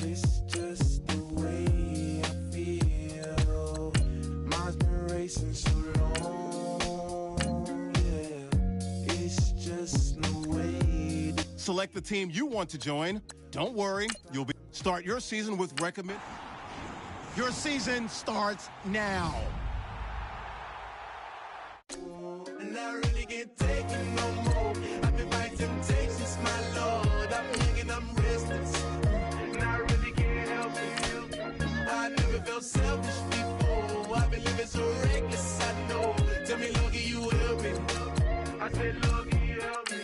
It's just the way I feel. Mine's been racing so long, yeah. It's just no way. Select the team you want to join. Don't worry, you'll be start your season with recommend. Your season starts now. And I really can't take it no more. I've been fighting temptations, my Lord. I'm hanging, I'm restless. And I really can't help it. I never felt selfish before. I've been living so reckless, I know. Tell me, Lord, can you help me? I said, Lord, can you help me?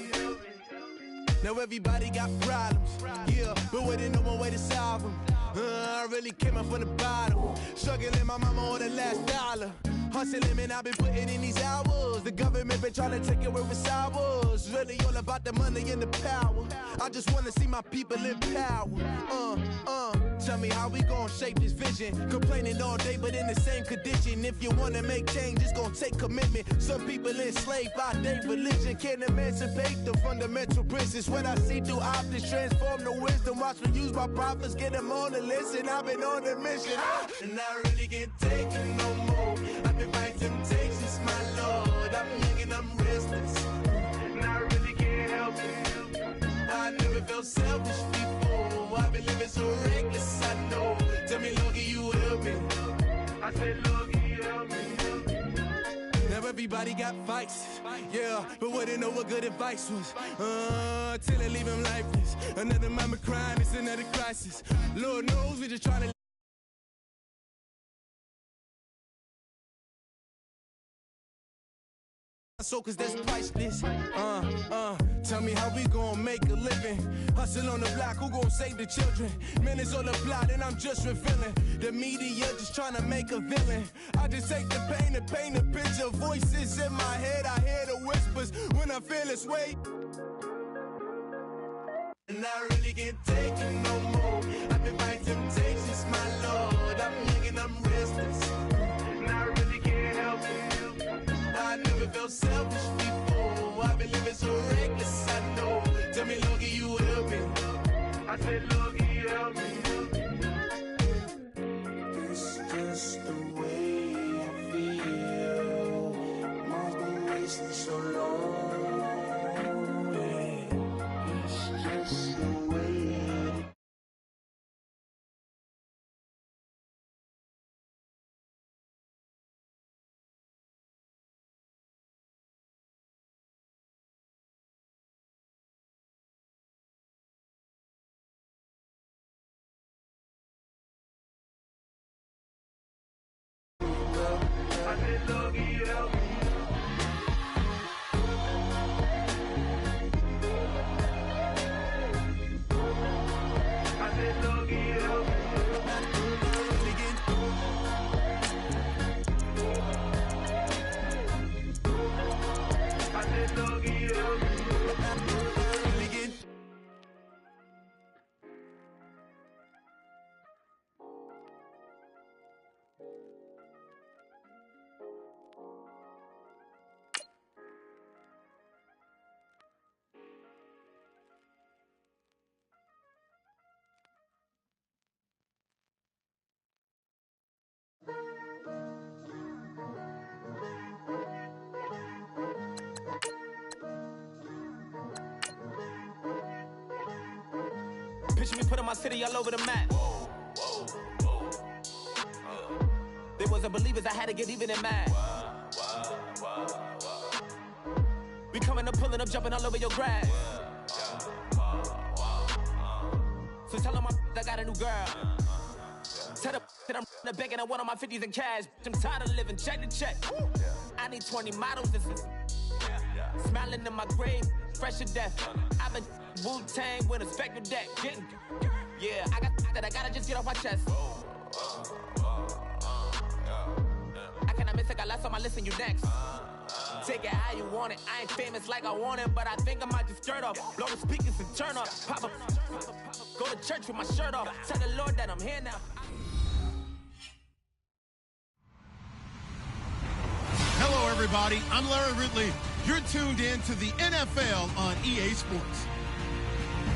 Now everybody got problems, yeah, but waiting no one way to solve them. I really came up from the bottom, struggling my mama on the last dollar. Hustling, man, I've been putting in these hours. The government been trying to take away what's ours. Really all about the money and the power. I just want to see my people in power. Tell me how we gon' shape this vision. Complaining all day, but in the same condition. If you wanna make change, it's gon' take commitment. Some people enslaved by their religion can't emancipate the fundamental principles. What I see through optics transform the wisdom. Watch me use my prophets, get them on the list, and I've been on a mission. And I really can't take it no more. I've been fighting temptations, my Lord. I'm hanging, I'm restless. And I really can't help it. I never felt selfish before. I've been living so reckless, I know. Tell me, Lord, can you help me? I said, Lord, can you help me? Now everybody got fights, yeah, but wouldn't know what good advice was. Till they leave him lifeless. Another mama crying, it's another crisis. Lord knows we just trying to. So cause that's priceless. Tell me how we gon' make a living. Hustle on the block, who gon' save the children? Men is on the plot and I'm just revealing. The media just trying to make a villain. I just take the pain and paint a picture. Voices in my head, I hear the whispers when I feel this way. And I really can't take it no more. I've been fighting temptations, my Lord. I'm hanging, I'm restless. And I really can't help it. I never felt selfish before. I've been living so reckless, I know. Tell me, Lord, can you help me? I said, Lord, can you help me? It's just the way I feel. Mine's been racing so long. Yeah. It's just the way. I said, Lord, can you help me? I said, Lord, can you help me? I said, Lord, can you help me? Picture me putting my city all over the map. They wasn't believers, I had to get even and mad. We coming up, pulling up, jumping all over your grass. So tell them I got a new girl. Tell them that I'm the bank and I want on my 50s in cash. I'm tired of living check to check. I need 20 models. This is smiling in my grave, fresh to death. I've been Wu-Tang with a spectre deck. Getting, yeah, I got that I gotta just get off my chest. I cannot miss it, got lots on my list and you next. Take it how you want it. I ain't famous like I want it, but I think I might just skirt off. Blow the speakers and turn up. Pop up. Go to church with my shirt off. Tell the Lord that I'm here now. Hello, everybody. I'm Larry Ridley. You're tuned in to the NFL on EA Sports.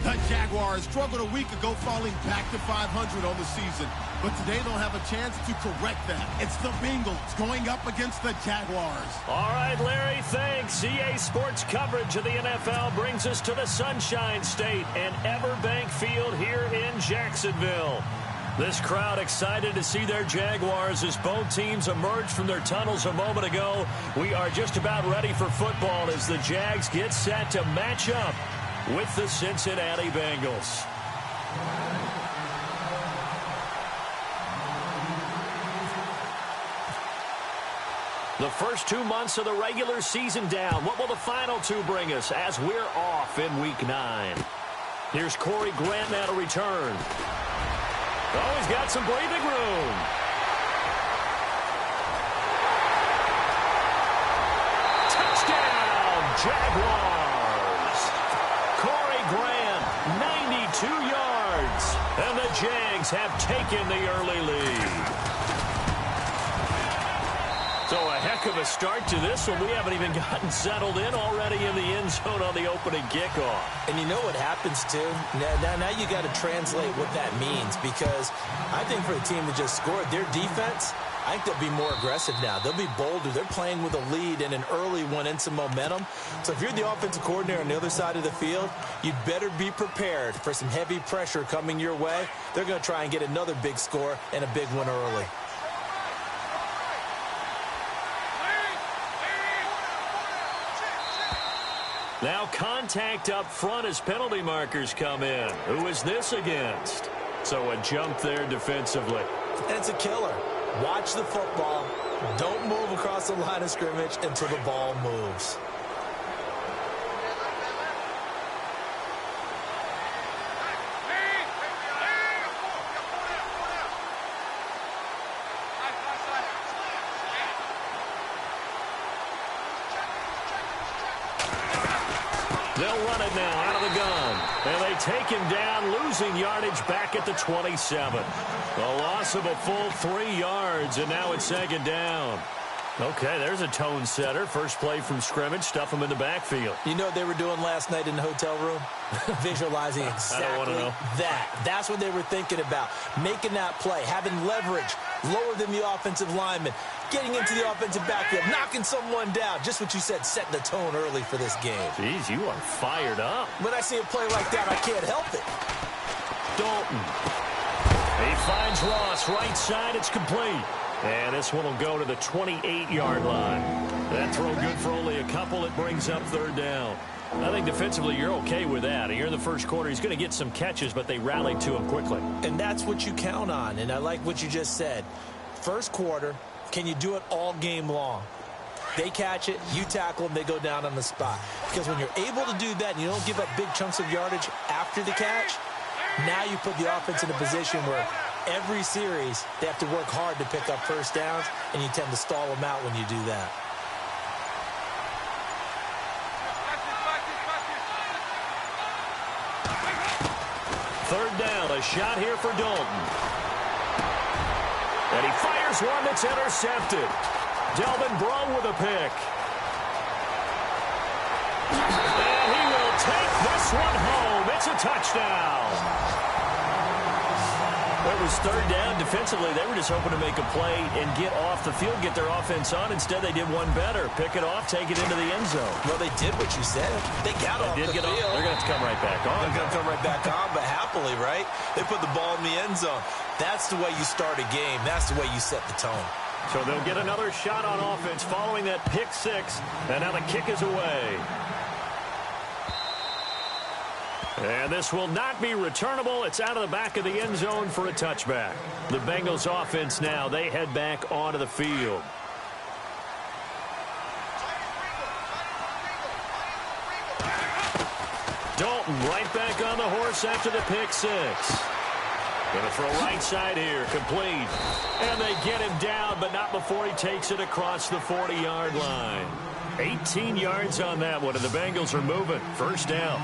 The Jaguars struggled a week ago, falling back to 500 on the season. But today they'll have a chance to correct that. It's the Bengals going up against the Jaguars. All right, Larry, thanks. EA Sports coverage of the NFL brings us to the Sunshine State and Everbank Field here in Jacksonville. This crowd excited to see their Jaguars as both teams emerged from their tunnels a moment ago. We are just about ready for football as the Jags get set to match up with the Cincinnati Bengals. The first 2 months of the regular season down. What will the final two bring us as we're off in Week 9? Here's Corey Grant now to return. Oh, he's got some breathing room. Touchdown, Jaguars. Corey Grant, 92 yards. And the Jags have taken the early lead. So a heck of a start to this one. We haven't even gotten settled in already in the end zone on the opening kickoff. And you know what happens, too? Now you got to translate what that means, because I think for the team that just scored, their defense, I think they'll be more aggressive now. They'll be bolder. They're playing with a lead and an early one and some momentum. So if you're the offensive coordinator on the other side of the field, you'd better be prepared for some heavy pressure coming your way. They're going to try and get another big score and a big one early. Now contact up front as penalty markers come in. Who is this against? So a jump there defensively. And it's a killer. Watch the football. Don't move across the line of scrimmage until the ball moves. They'll run it now out of the gun. And they take him down, losing yardage back at the 27. A loss of a full 3 yards, and now it's second down. Okay, there's a tone setter. First play from scrimmage, stuff him in the backfield. You know what they were doing last night in the hotel room? Visualizing exactly that. That's what they were thinking about. Making that play, having leverage, lower than the offensive lineman, getting into the offensive backfield, knocking someone down. Just what you said, setting the tone early for this game. Jeez, you are fired up. When I see a play like that, I can't help it. Dalton. He finds Ross, right side, it's complete. And this one will go to the 28-yard line. That throw good for only a couple. It brings up third down. I think defensively you're okay with that. Here in the first quarter, he's going to get some catches, but they rallied to him quickly. And that's what you count on, and I like what you just said. First quarter, can you do it all game long? They catch it, you tackle them, they go down on the spot. Because when you're able to do that and you don't give up big chunks of yardage after the catch, now you put the offense in a position where every series they have to work hard to pick up first downs, and you tend to stall them out when you do that. Third down, a shot here for Dalton. And he fires one that's intercepted. Delvin Breaux with a pick. And he will take this one home. It's a touchdown. It was third down. Defensively, they were just hoping to make a play and get off the field, get their offense on. Instead, they did one better. Pick it off, take it into the end zone. Well, they did what you said. They got off the field. They're going to have to come right back on. They're going to come right back on, but happily, right? They put the ball in the end zone. That's the way you start a game. That's the way you set the tone. So they'll get another shot on offense following that pick six. And now the kick is away. And this will not be returnable. It's out of the back of the end zone for a touchback. The Bengals offense now, they head back onto the field. Dalton right back on the horse after the pick six. Going to throw right side here, complete. And they get him down, but not before he takes it across the 40-yard line. 18 yards on that one, and the Bengals are moving. First down.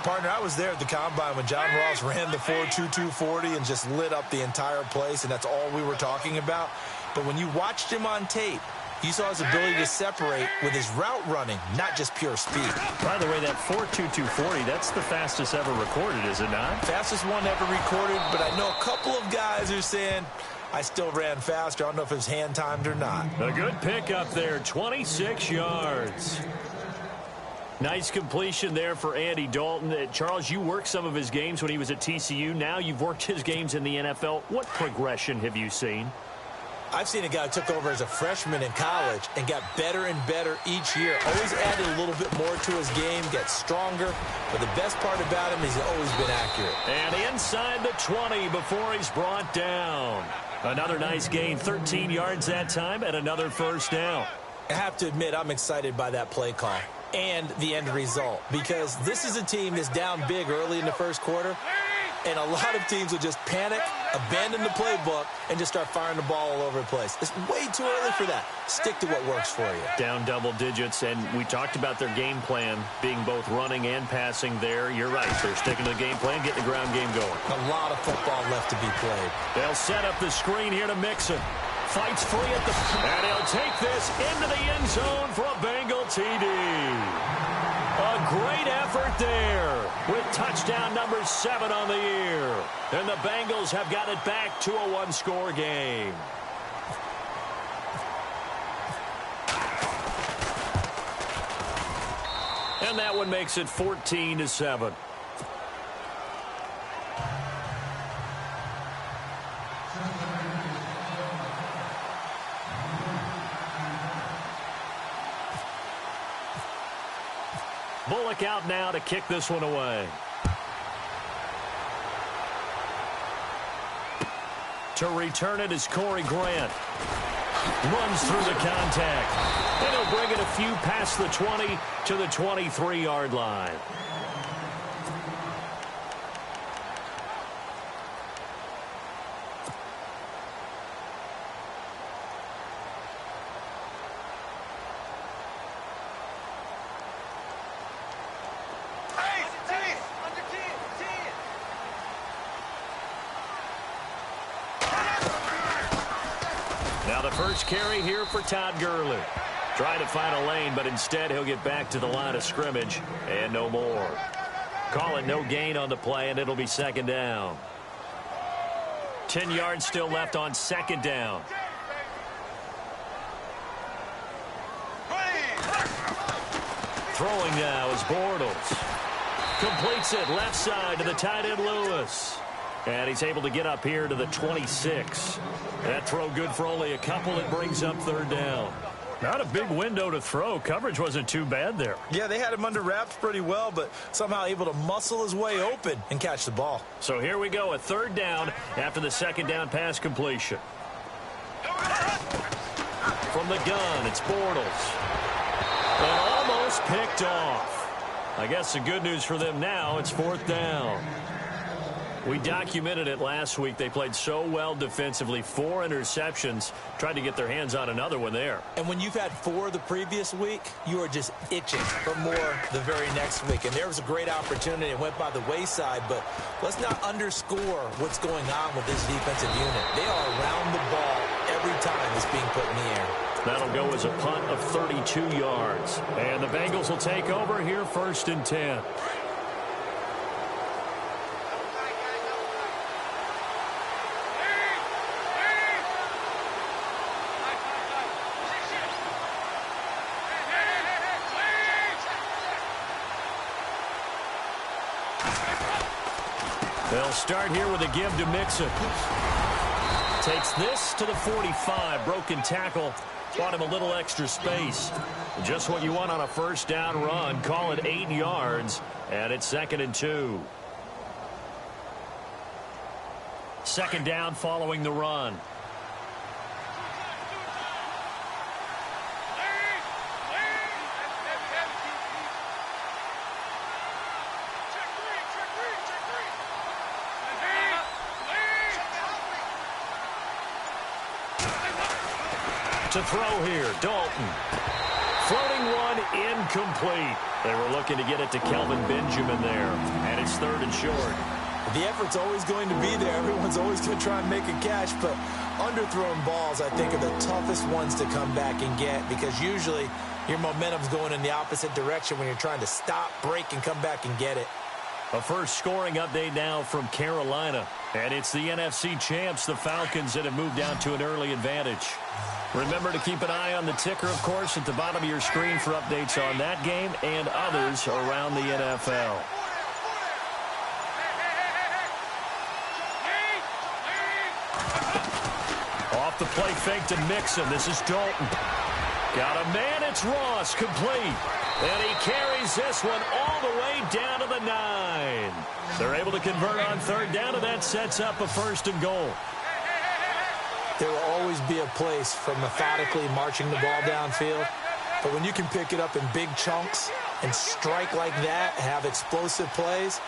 Partner, I was there at the Combine when John Ross ran the 4.22 40 and just lit up the entire place, and that's all we were talking about. But when you watched him on tape, You saw his ability to separate with his route running, not just pure speed. By the way, that 4.2240, that's the fastest ever recorded, is it not? Fastest one ever recorded, but I know a couple of guys are saying, I still ran faster. I don't know if it was hand-timed or not. A good pick up there, 26 yards. Nice completion there for Andy Dalton. Charles, you worked some of his games when he was at TCU. Now you've worked his games in the NFL. What progression have you seen? I've seen a guy who took over as a freshman in college and got better and better each year. Always added a little bit more to his game, gets stronger. But the best part about him is he's always been accurate. And inside the 20 before he's brought down. Another nice gain, 13 yards that time, and another first down. I have to admit, I'm excited by that play call and the end result, because this is a team that's down big early in the first quarter, and a lot of teams will just panic, abandon the playbook, and just start firing the ball all over the place. It's way too early for that. Stick to what works for you. Down double digits, and we talked about their game plan being both running and passing there. You're right. They're sticking to the game plan, getting the ground game going. A lot of football left to be played. They'll set up the screen here to Mixon. Fights free at the... And he'll take this into the end zone for a Bengal TD. A great effort there with touchdown number 7 on the year. And the Bengals have got it back to a one-score game. And that one makes it 14-7. Bullock out now to kick this one away. To return it is Corey Grant. Runs through the contact. And he'll bring it a few past the 20 to the 23-yard line. Now the first carry here for Todd Gurley. Trying to find a lane, but instead he'll get back to the line of scrimmage and no more. Call it no gain on the play, and it'll be second down. 10 yards still left on second down. Throwing now is Bortles. Completes it left side to the tight end Lewis. And he's able to get up here to the 26. That throw good for only a couple. It brings up third down. Not a big window to throw. Coverage wasn't too bad there. Yeah, they had him under wraps pretty well, but somehow able to muscle his way open and catch the ball. So here we go, a third down after the second down pass completion. From the gun, it's Bortles. And almost picked off. I guess the good news for them now, it's fourth down. We documented it last week. They played so well defensively. 4 interceptions. Tried to get their hands on another one there. And when you've had 4 the previous week, you are just itching for more the very next week. And there was a great opportunity. It went by the wayside, but let's not underscore what's going on with this defensive unit. They are around the ball every time it's being put in the air. That'll go as a punt of 32 yards. And the Bengals will take over here first and 10. They'll start here with a give to Mixon. Takes this to the 45. Broken tackle. Bought him a little extra space. Just what you want on a first down run. Call it 8 yards. And it's second and 2. Second down following the run. To throw here, Dalton. Floating one, incomplete. They were looking to get it to Kelvin Benjamin there, and it's third and short. The effort's always going to be there. Everyone's always going to try and make a catch, but underthrown balls, I think, are the toughest ones to come back and get because usually your momentum's going in the opposite direction when you're trying to stop, break, and come back and get it. A first scoring update now from Carolina. And it's the NFC champs, the Falcons, that have moved down to an early advantage. Remember to keep an eye on the ticker, of course, at the bottom of your screen for updates on that game and others around the NFL. Off the play fake to Mixon. This is Dalton. Got a man. It's Ross. Complete. And he carries this one all the way down to the 9. They're able to convert on third down, and that sets up a 1st and goal. There will always be a place for methodically marching the ball downfield. But when you can pick it up in big chunks and strike like that, have explosive plays,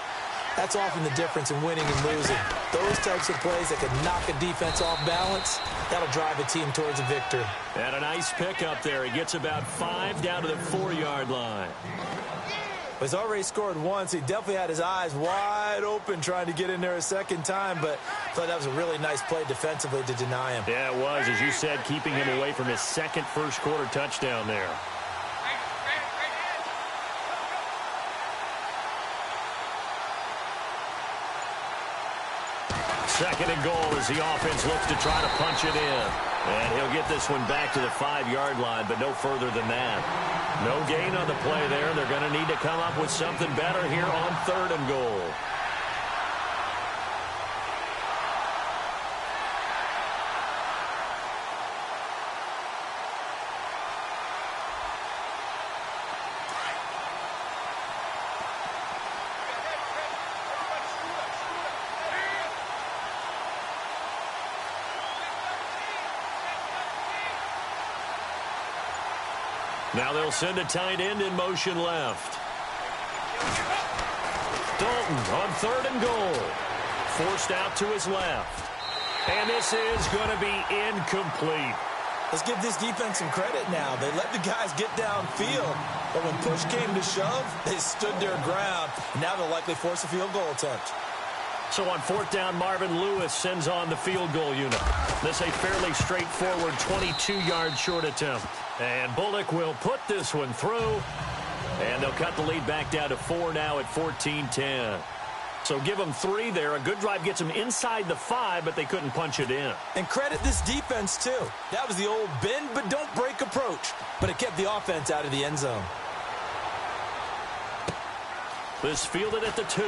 that's often the difference in winning and losing. Those types of plays that can knock a defense off balance, that'll drive a team towards a victory. And a nice pickup there. He gets about 5 down to the 4-yard line. He's already scored once. He definitely had his eyes wide open trying to get in there a second time, but I thought that was a really nice play defensively to deny him. Yeah, it was, as you said, keeping him away from his second first-quarter touchdown there. Second and goal as the offense looks to try to punch it in. And he'll get this one back to the 5-yard line, but no further than that. No gain on the play there. They're going to need to come up with something better here on 3rd and goal. Now they'll send a tight end in motion left. Dalton on 3rd and goal. Forced out to his left. And this is going to be incomplete. Let's give this defense some credit now. They let the guys get downfield, but when push came to shove, they stood their ground. Now they'll likely force a field goal attempt. So on 4th down, Marvin Lewis sends on the field goal unit. This a fairly straightforward 22-yard short attempt. And Bullock will put this one through. And they'll cut the lead back down to 4 now at 14-10. So give them 3 there. A good drive gets them inside the 5, but they couldn't punch it in. And credit this defense, too. That was the old bend but don't break approach. But it kept the offense out of the end zone. This fielded at the 2.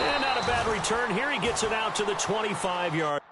And not a bad return here. He gets it out to the 25-yard.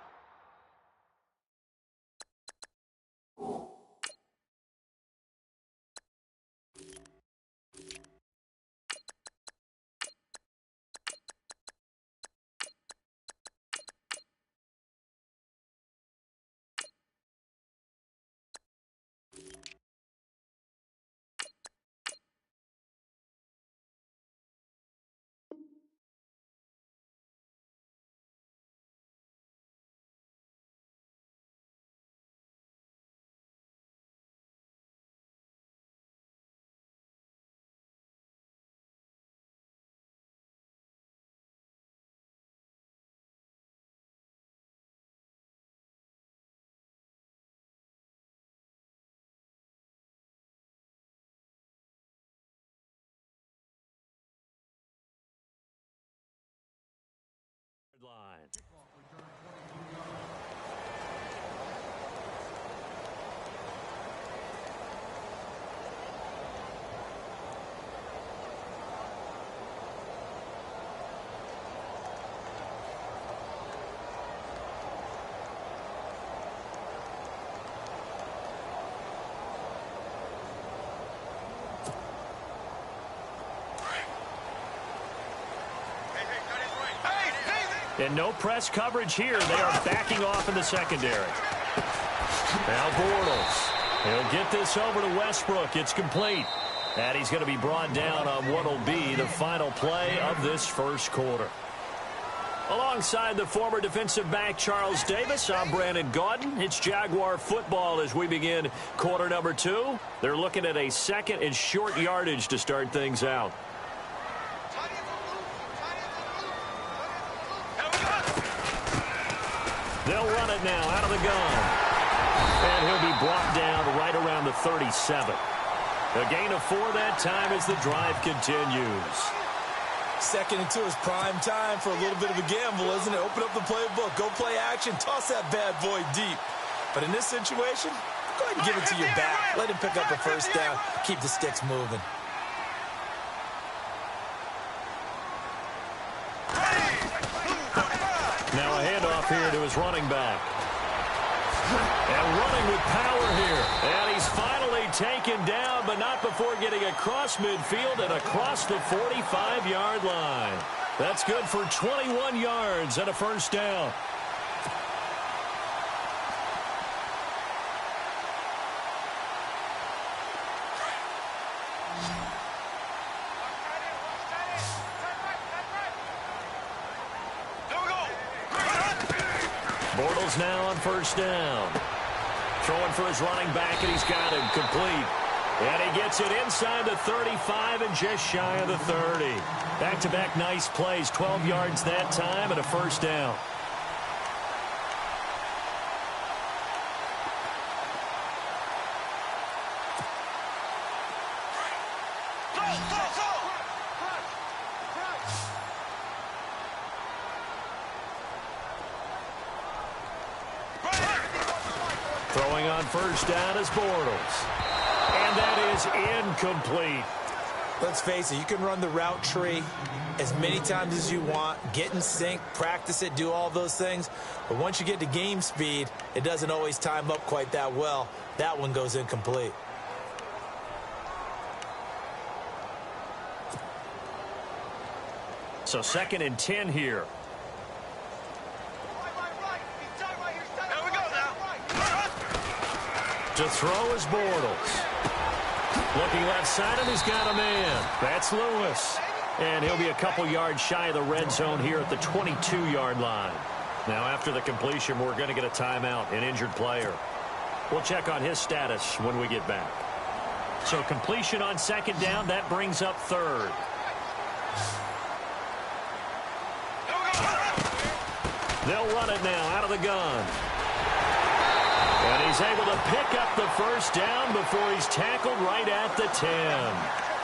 Line. And no press coverage here. They are backing off in the secondary. Now Bortles. He'll get this over to Westbrook. It's complete. And he's going to be brought down on what will be the final play of this first quarter. Alongside the former defensive back Charles Davis, I'm Brandon Gaudin. It's Jaguar football as we begin quarter number 2. They're looking at a 2nd and short yardage to start things out. They'll run it now out of the gun. And he'll be brought down right around the 37. A gain of 4 that time as the drive continues. Second into his prime time for a little bit of a gamble, isn't it? Open up the playbook, go play action, toss that bad boy deep. But in this situation, go ahead and give it to your back. Let him pick up a first down, keep the sticks moving. Now a handoff here to his running back. And running with power here. And he's finally taken down, but not before getting across midfield and across the 45-yard line. That's good for 21 yards and a first down. Bortles now on first down. Throwing for his running back, and he's got him complete. And he gets it inside the 35 and just shy of the 30. Back-to-back nice plays, 12 yards that time and a first down. Throwing on first down is Bortles. And that is incomplete. Let's face it, you can run the route tree as many times as you want, get in sync, practice it, do all those things. But once you get to game speed, it doesn't always time up quite that well. That one goes incomplete. So 2nd and 10 here. To throw is Bortles. Looking left side, and he's got a man. That's Lewis. And he'll be a couple yards shy of the red zone here at the 22-yard line. Now, after the completion, we're going to get a timeout, an injured player. We'll check on his status when we get back. So completion on 2nd down, that brings up 3rd. They'll run it now out of the gun. And he's able to pick up the first down before he's tackled right at the 10.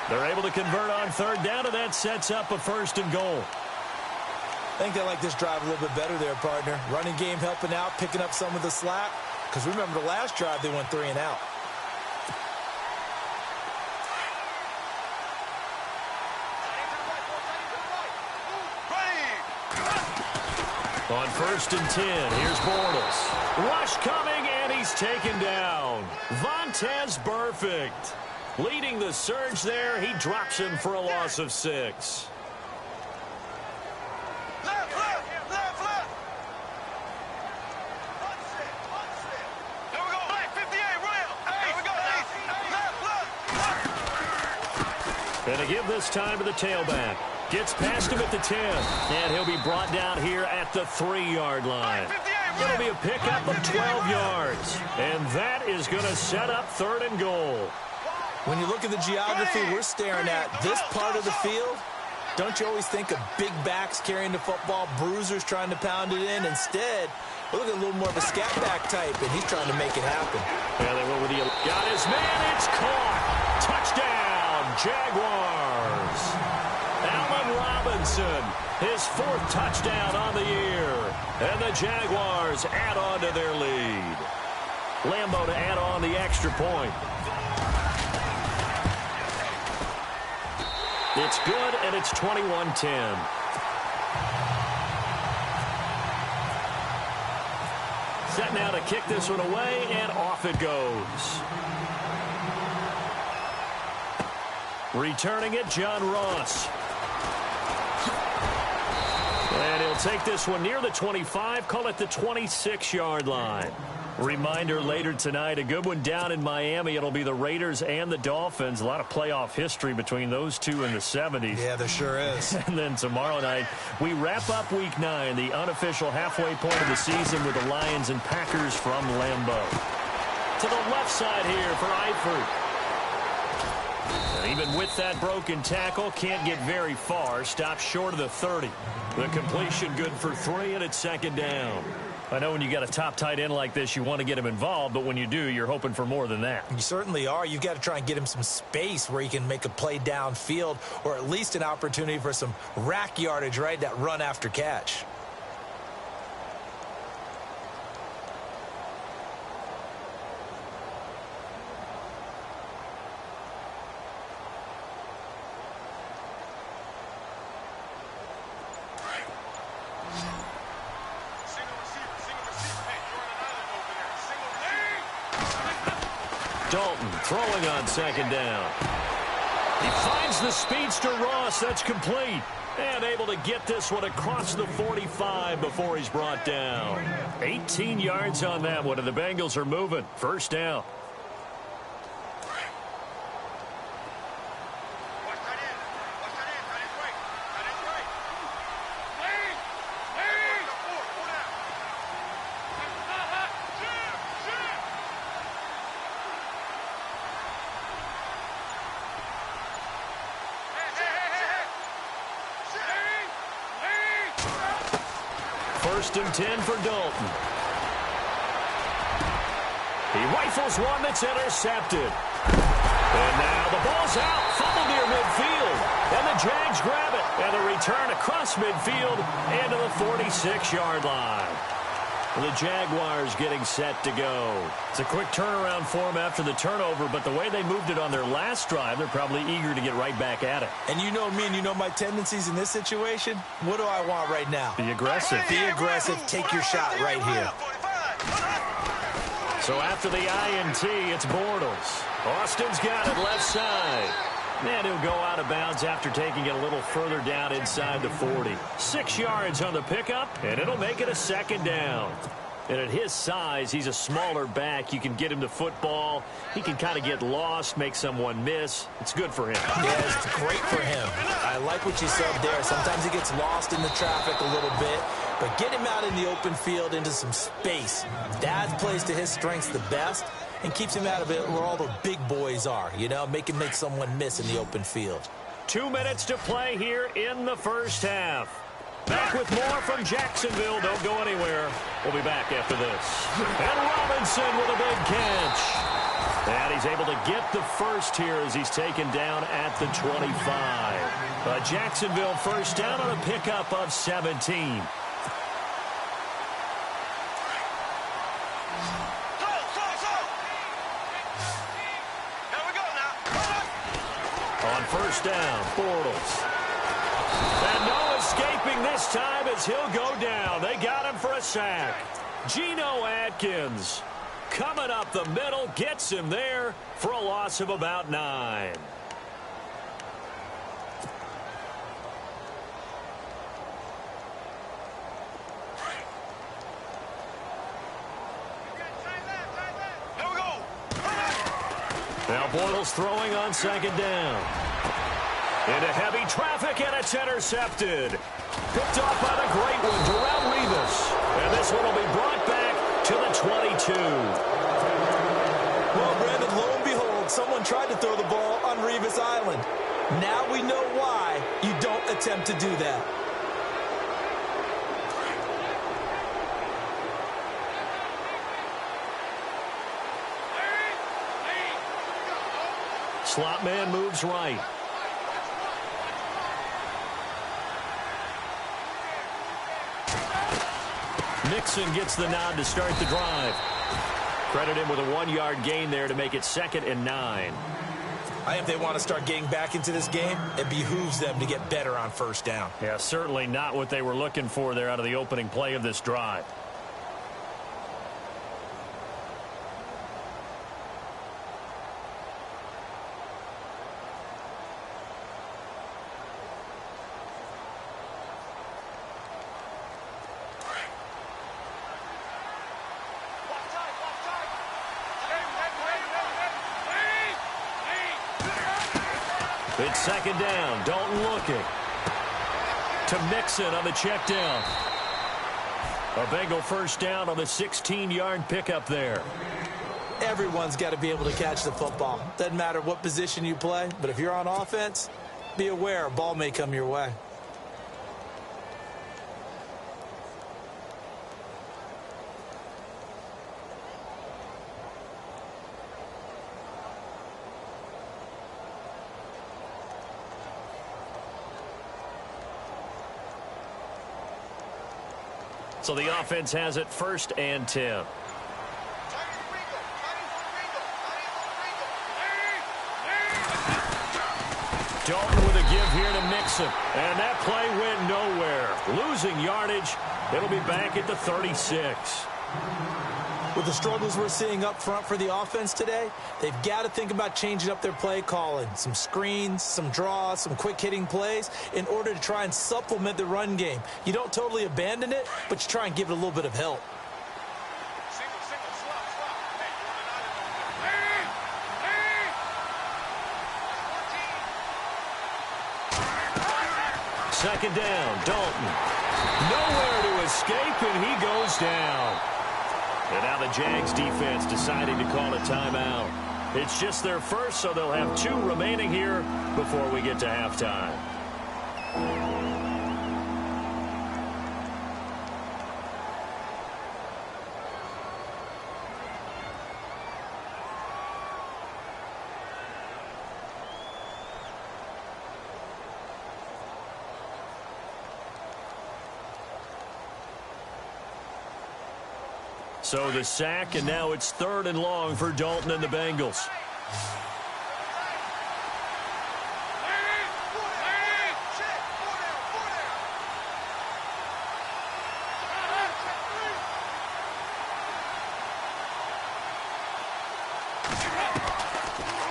They're able to convert on 3rd down, and that sets up a 1st and goal. I think they like this drive a little bit better there, partner. Running game helping out, picking up some of the slack. Because remember, the last drive, they went 3 and out. On 1st and 10, here's Bortles. Rush coming, and he's taken down. Vontaze Burfict leading the surge there. He drops him for a loss of 6. And to give this time to the tailback. Gets past him at the 10. And he'll be brought down here at the 3-yard line. It'll be a pickup of 12 yards. And that is going to set up 3rd and goal. When you look at the geography we're staring at, this part of the field, don't you always think of big backs carrying the football, bruisers trying to pound it in? Instead, we're looking at a little more of a scat back type, and he's trying to make it happen. Yeah, they went with the... Got his man. It's caught. Touchdown, Jaguars. Allen Robinson, his 4th touchdown on the year. And the Jaguars add on to their lead. Lambeau to add on the extra point. It's good, and it's 21-10. Set now to kick this one away, and off it goes. Returning it, John Ross. And he'll take this one near the 25, call it the 26-yard line. Reminder later tonight, a good one down in Miami. It'll be the Raiders and the Dolphins. A lot of playoff history between those two in the 70s. Yeah, there sure is. And then tomorrow night, we wrap up Week 9, the unofficial halfway point of the season with the Lions and Packers from Lambeau. To the left side here for Eifert. And even with that broken tackle, can't get very far. Stops short of the 30. The completion good for 3, and it's 2nd down. I know when you got a top tight end like this, you want to get him involved, but when you do, you're hoping for more than that. You certainly are. You've got to try and get him some space where he can make a play downfield, or at least an opportunity for some rack yardage, right? That run after catch. Dalton throwing on second down. He finds the speedster Ross. That's complete. And able to get this one across the 45 before he's brought down. 18 yards on that one, and the Bengals are moving. First down. First and 10 for Dalton. He rifles one that's intercepted. And now the ball's out. Fumble near midfield. And the Jags grab it. And the return across midfield into the 46-yard line. The Jaguars getting set to go. It's a quick turnaround for them after the turnover, but the way they moved it on their last drive, they're probably eager to get right back at it. And you know me and you know my tendencies in this situation. What do I want right now? Be aggressive. Be aggressive. Take your shot right here. So after the INT, it's Bortles. Austin's got it left side. And he'll go out of bounds after taking it a little further down inside the 40. 6 yards on the pickup, and it'll make it a second down. And at his size, he's a smaller back. You can get him the football. He can kind of get lost, make someone miss. It's good for him. Yeah, it's great for him. I like what you said there. Sometimes he gets lost in the traffic a little bit, but get him out in the open field into some space. That plays to his strengths the best and keeps him out of it where all the big boys are, you know, make someone miss in the open field. 2 minutes to play here in the first half. Back with more from Jacksonville. Don't go anywhere. We'll be back after this. And Robinson with a big catch. And he's able to get the first here as he's taken down at the 25. A Jacksonville first down on a pickup of 17. On first down, Bortles. And no escaping this time as he'll go down. They got him for a sack. Geno Atkins coming up the middle, gets him there for a loss of about 9. Now Bortles throwing on second down. Into heavy traffic, and it's intercepted. Picked off by the great one, Darrelle Revis. And this one will be brought back to the 22. Well, Brandon, lo and behold, someone tried to throw the ball on Revis Island. Now we know why you don't attempt to do that. Slot man moves right. Mixon gets the nod to start the drive. Credit him with a 1-yard gain there to make it 2nd and 9. I think if they want to start getting back into this game, it behooves them to get better on first down. Yeah, certainly not what they were looking for there out of the opening play of this drive. It's 2nd down. Dalton looking. To Mixon on the check down. A Bengal first down on the 16-yard pickup there. Everyone's got to be able to catch the football. Doesn't matter what position you play, but if you're on offense, be aware a ball may come your way. So the offense has it 1st and 10. Dalton with a give here to Mixon. And that play went nowhere. Losing yardage. It'll be back at the 36. With the struggles we're seeing up front for the offense today, they've got to think about changing up their play calling. Some screens, some draws, some quick-hitting plays in order to try and supplement the run game. You don't totally abandon it, but you try and give it a little bit of help. Second down, Dalton. Nowhere to escape, and he goes down. And now the Jags defense deciding to call a timeout. It's just their first, so they'll have 2 remaining here before we get to halftime. So the sack, and now it's 3rd and long for Dalton and the Bengals.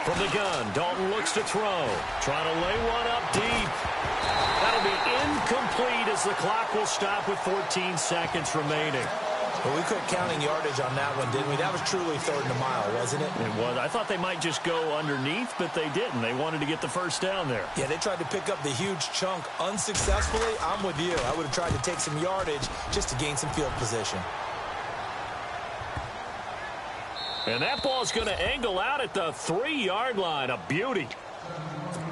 From the gun, Dalton looks to throw. Trying to lay one up deep. That'll be incomplete as the clock will stop with 14 seconds remaining. Well, we quit counting yardage on that one, didn't we? That was truly 3rd and a mile, wasn't it? It was. I thought they might just go underneath, but they didn't. They wanted to get the first down there. Yeah, they tried to pick up the huge chunk unsuccessfully. I'm with you. I would have tried to take some yardage just to gain some field position. And that ball's going to angle out at the 3-yard line. A beauty.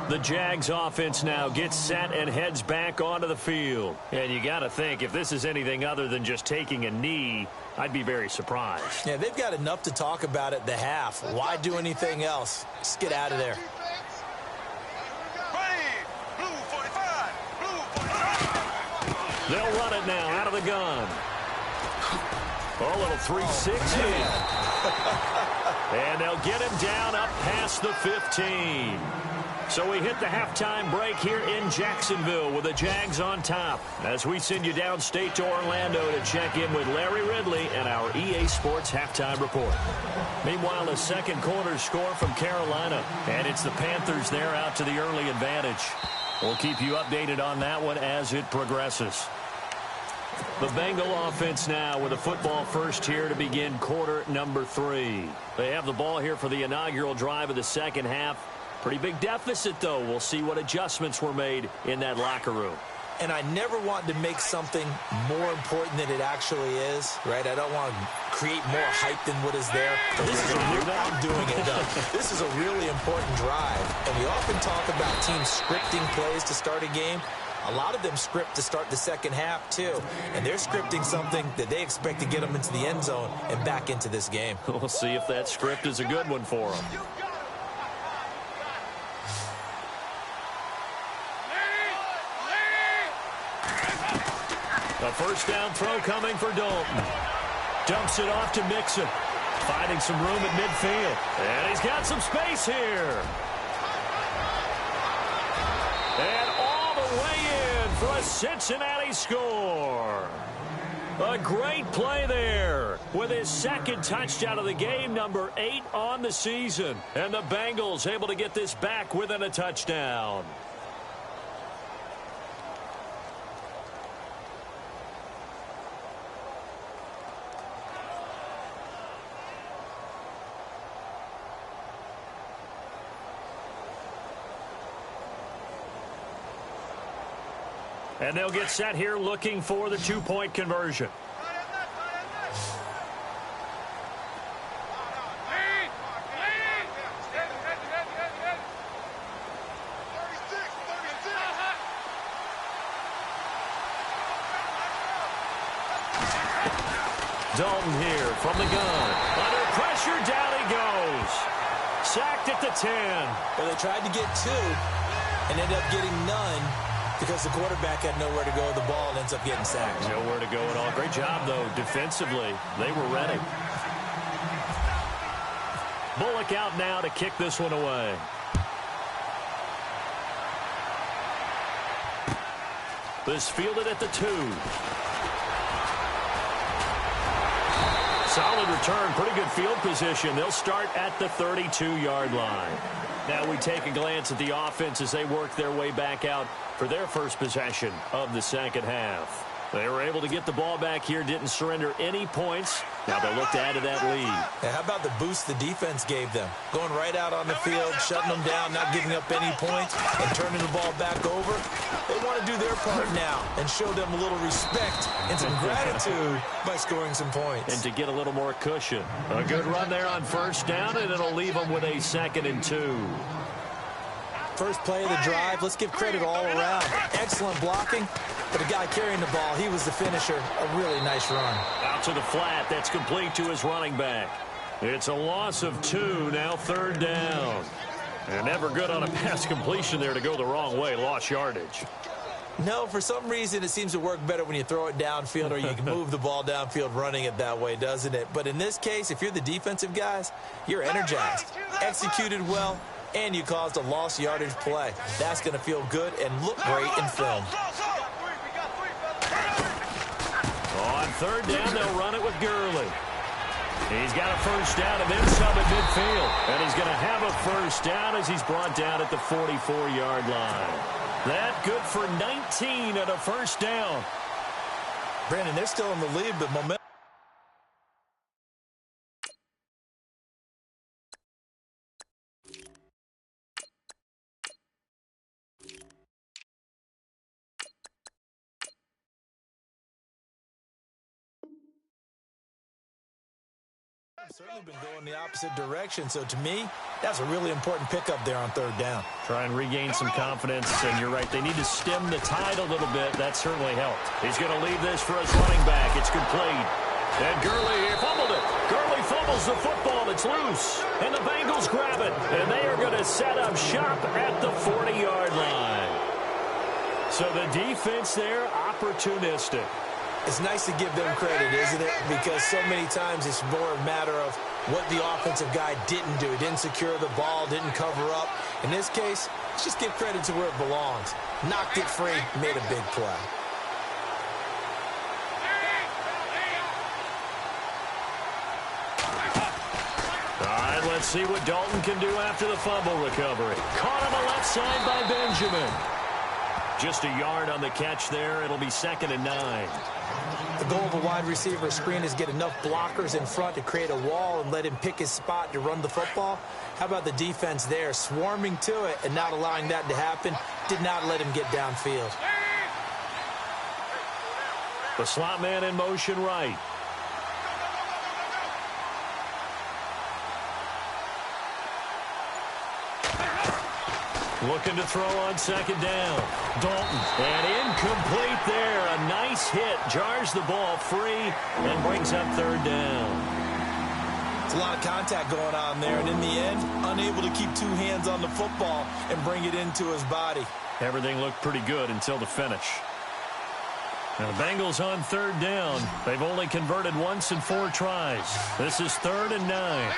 The Jags offense now gets set and heads back onto the field. And you got to think, if this is anything other than just taking a knee, I'd be very surprised. Yeah, they've got enough to talk about at the half. Why do anything else? Just get out of there. They'll run it now out of the gun. Oh, a little 3-6 and they'll get him down up past the 15. So we hit the halftime break here in Jacksonville with the Jags on top as we send you downstate to Orlando to check in with Larry Ridley and our EA Sports halftime report. Meanwhile, a second quarter score from Carolina, and it's the Panthers there out to the early advantage. We'll keep you updated on that one as it progresses. The Bengal offense now with a football first here to begin quarter number 3. They have the ball here for the inaugural drive of the second half. Pretty big deficit, though. We'll see what adjustments were made in that locker room. And I never want to make something more important than it actually is, right? I don't want to create more hype than what is there. This is I'm doing it, though. This is a really important drive. And we often talk about teams scripting plays to start a game. A lot of them script to start the second half, too. And they're scripting something that they expect to get them into the end zone and back into this game. We'll see if that script is a good one for them. A first down throw coming for Dalton. Dumps it off to Mixon. Finding some room at midfield. And he's got some space here. And all the way in for a Cincinnati score. A great play there with his second touchdown of the game, number 8 on the season. And the Bengals able to get this back within a touchdown. And they'll get set here looking for the 2-point conversion. Dalton here from the gun. Under pressure, down he goes. Sacked at the 10. Well, they tried to get 2 and ended up getting none. because the quarterback had nowhere to go with the ball and ends up getting sacked. Nowhere to go at all. Great job, though, defensively. They were ready. Bullock out now to kick this one away. This fielded at the 2. Solid return, pretty good field position. They'll start at the 32-yard line. Now we take a glance at the offense as they work their way back out for their first possession of the second half. They were able to get the ball back here, didn't surrender any points. Now they'll look to add to that lead. Yeah, how about the boost the defense gave them? Going right out on the field, shutting them down, not giving up any points, and turning the ball back over. They want to do their part now and show them a little respect and some gratitude by scoring some points. And to get a little more cushion. A good run there on first down, and it'll leave them with a 2nd and 2. First play of the drive, let's give credit all around. Excellent blocking, but the guy carrying the ball, he was the finisher. A really nice run. Out to the flat, that's complete to his running back. It's a loss of 2, now 3rd down. And never good on a pass completion there to go the wrong way, lost yardage. No, for some reason it seems to work better when you throw it downfield or you can move the ball downfield running it that way, doesn't it? But in this case, if you're the defensive guys, you're energized, executed well, and you caused a lost yardage play. That's going to feel good and look great in film. On 3rd down, they'll run it with Gurley. He's got a first down and then some at midfield. And he's going to have a first down as he's brought down at the 44-yard line. That good for 19 at a first down. Brandon, they're still in the lead, but momentum. Certainly been going the opposite direction, so to me, that's a really important pickup there on 3rd down. Try and regain some confidence, and you're right, they need to stem the tide a little bit. That certainly helped. He's going to leave this for his running back. It's complete. And Gurley fumbled it. Gurley fumbles the football. It's loose. And the Bengals grab it. And they are going to set up shop at the 40-yard line. So the defense there, opportunistic. It's nice to give them credit, isn't it? Because so many times it's more a matter of what the offensive guy didn't do. Didn't secure the ball, didn't cover up. In this case, let's just give credit to where it belongs. Knocked it free, made a big play. All right, let's see what Dalton can do after the fumble recovery. Caught on the left side by Benjamin. Just a yard on the catch there. It'll be 2nd and 9. The goal of a wide receiver screen is get enough blockers in front to create a wall and let him pick his spot to run the football. How about the defense there, swarming to it and not allowing that to happen? Did not let him get downfield. The slot man in motion right. Looking to throw on 2nd down. Dalton. And incomplete there. A nice hit. Jars the ball free and brings up 3rd down. It's a lot of contact going on there. And in the end, unable to keep 2 hands on the football and bring it into his body. Everything looked pretty good until the finish. Now the Bengals on 3rd down. They've only converted once in 4 tries. This is 3rd and 9.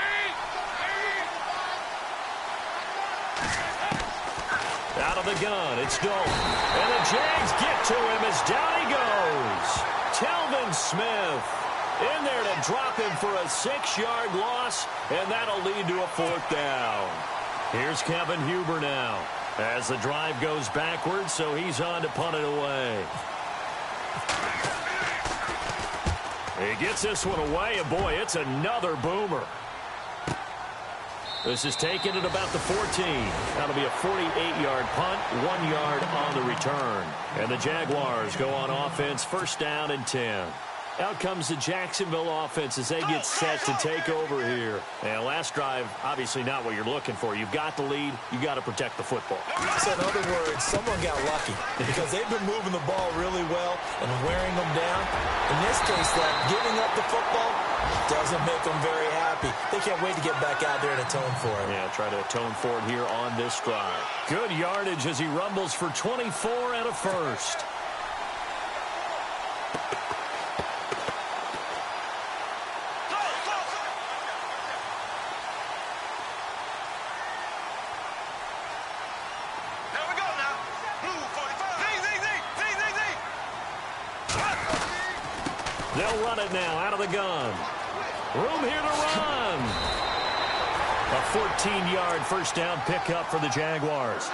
Out of the gun, it's Dalton. And the Jags get to him as down he goes. Telvin Smith in there to drop him for a 6-yard loss, and that'll lead to a 4th down. Here's Kevin Huber now as the drive goes backwards, so he's on to punt it away. He gets this one away, and boy, it's another boomer. This is taken at about the 14. That'll be a 48-yard punt, 1 yard on the return. And the Jaguars go on offense, 1st down and 10. Out comes the Jacksonville offense as they get set to take over here. And last drive, obviously not what you're looking for. You've got the lead. You've got to protect the football. So in other words, someone got lucky because they've been moving the ball really well and wearing them down. In this case, though, giving up the football, Doesn't make them very happy. They can't wait to get back out there and atone for it. Yeah, try to atone for it here on this drive. Good yardage as he rumbles for 24 and a first. They'll run it now out of the gun. Room here to run. A 14-yard first down pickup for the Jaguars.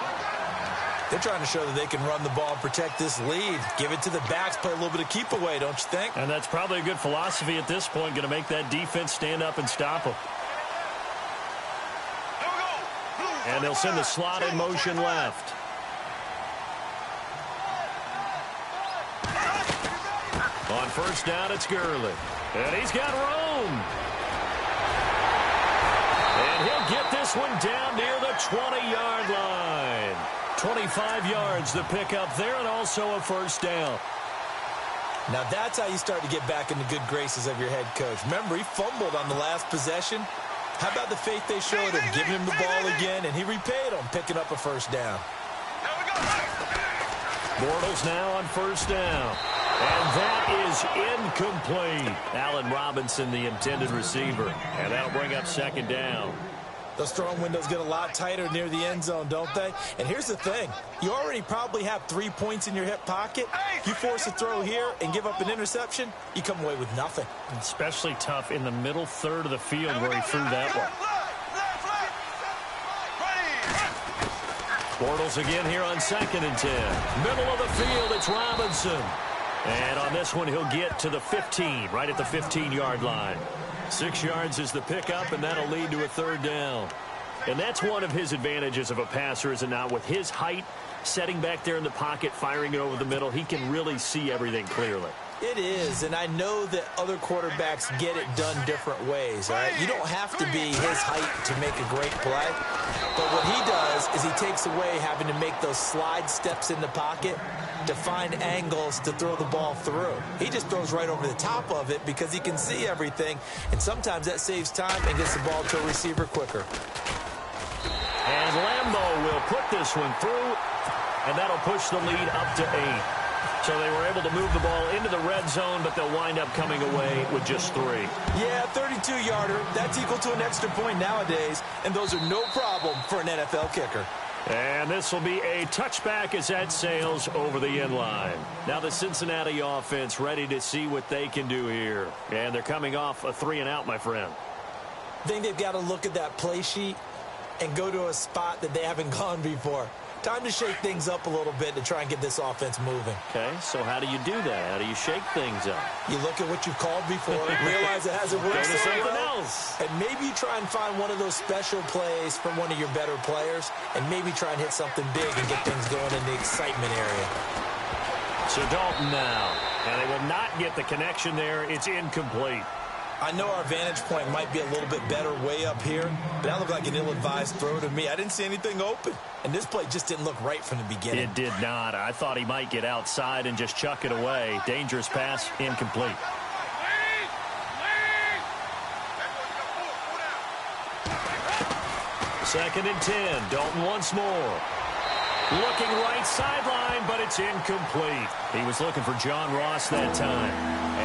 They're trying to show that they can run the ball and protect this lead. Give it to the backs, play a little bit of keep away, don't you think? And that's probably a good philosophy at this point, going to make that defense stand up and stop them. And they'll send the slot in motion left. On first down, it's Gurley. And he's got room. And he'll get this one down near the 20-yard line. 25 yards the pickup there, and also a first down. Now that's how you start to get back in the good graces of your head coach. Remember, he fumbled on the last possession. How about the faith they showed him, giving him the ball again, and he repaid them, picking up a first down. Bortles now on first down. And that is incomplete. Allen Robinson, the intended receiver. And that'll bring up second down. Those throwing windows get a lot tighter near the end zone, don't they? And here's the thing. You already probably have 3 points in your hip pocket. You force a throw here and give up an interception, you come away with nothing. Especially tough in the middle third of the field where he threw that one. Bortles again here on 2nd and 10. Middle of the field, it's Robinson. And on this one, he'll get to the 15, right at the 15-yard line. 6 yards is the pickup, and that'll lead to a third down. And that's one of his advantages of a passer, is it not? With his height, setting back there in the pocket, firing it over the middle, he can really see everything clearly. It is, and I know that other quarterbacks get it done different ways, all right? You don't have to be his height to make a great play. But what he does is he takes away having to make those slide steps in the pocket to find angles to throw the ball through. He just throws right over the top of it because he can see everything, and sometimes that saves time and gets the ball to a receiver quicker. And Lambeau will put this one through, and that'll push the lead up to 8. So they were able to move the ball into the red zone, but they'll wind up coming away with just 3. Yeah, 32-yarder. That's equal to an extra point nowadays, and those are no problem for an NFL kicker. And this will be a touchback as that sails over the end line. Now the Cincinnati offense ready to see what they can do here. And they're coming off a 3-and-out, my friend. I think they've got to look at that play sheet and go to a spot that they haven't gone before. Time to shake things up a little bit to try and get this offense moving. Okay, so how do you do that? How do you shake things up? You look at what you've called before, realize it hasn't worked so well, and maybe you try and find one of those special plays from one of your better players, and maybe try and hit something big and get things going in the excitement area. So Dalton now, and they will not get the connection there. It's incomplete. I know our vantage point might be a little bit better way up here, but that looked like an ill-advised throw to me. I didn't see anything open, and this play just didn't look right from the beginning. It did not. I thought he might get outside and just chuck it away. Dangerous pass, incomplete. Second and 10. Dalton once more. Looking right sideline, but it's incomplete. He was looking for John Ross that time,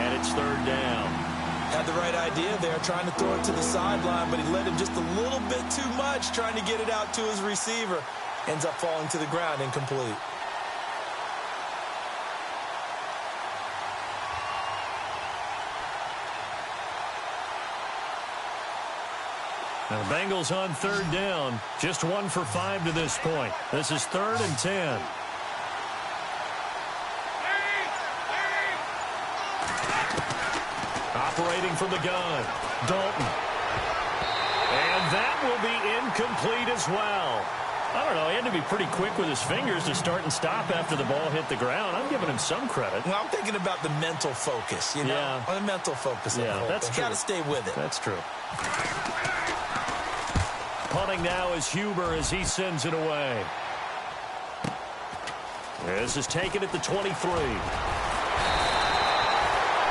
and it's third down. Had the right idea there, trying to throw it to the sideline, but he led him just a little bit too much, trying to get it out to his receiver. Ends up falling to the ground, incomplete. Now the Bengals on third down, just 1 for 5 to this point. This is 3rd and 10. Operating from the gun, Dalton. And that will be incomplete as well. I don't know, he had to be pretty quick with his fingers to start and stop after the ball hit the ground. I'm giving him some credit. Well, I'm thinking about the mental focus, you know? Yeah. The mental focus. Yeah, that's true. Got to stay with it. That's true. Punting now is Huber as he sends it away. This is taken at the 23.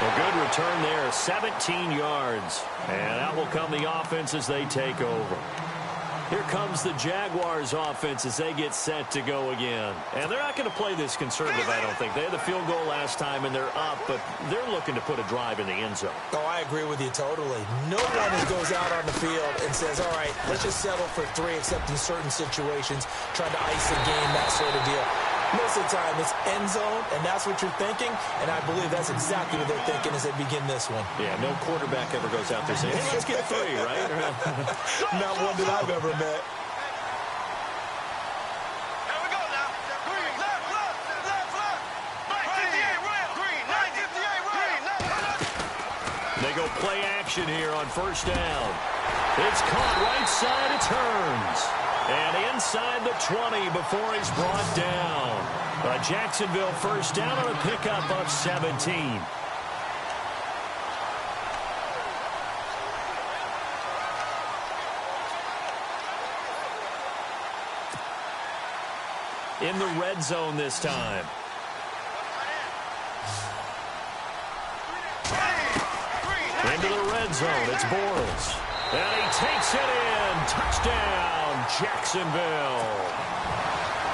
A good return there, 17 yards. And out will come the offense as they take over. Here comes the Jaguars offense as they get set to go again. And they're not going to play this conservative, I don't think. They had the field goal last time, and they're up, but they're looking to put a drive in the end zone. Oh, I agree with you totally. No one goes out on the field and says, all right, let's just settle for 3, except in certain situations, trying to ice the game, that sort of deal. Most of the time, it's end zone, and that's what you're thinking, and I believe that's exactly what they're thinking as they begin this one. Yeah, no quarterback ever goes out there saying, hey, let's get 3, right? Not one that I've ever met. Here we go now. Green, left, right, 58, rail. Green, 58, rail. They go play action here on first down. It's caught right side, it turns. And inside the 20 before he's brought down. A Jacksonville first down on a pickup of 17. In the red zone this time. Into the red zone, it's Bortles. And he takes it in. Touchdown, Jacksonville.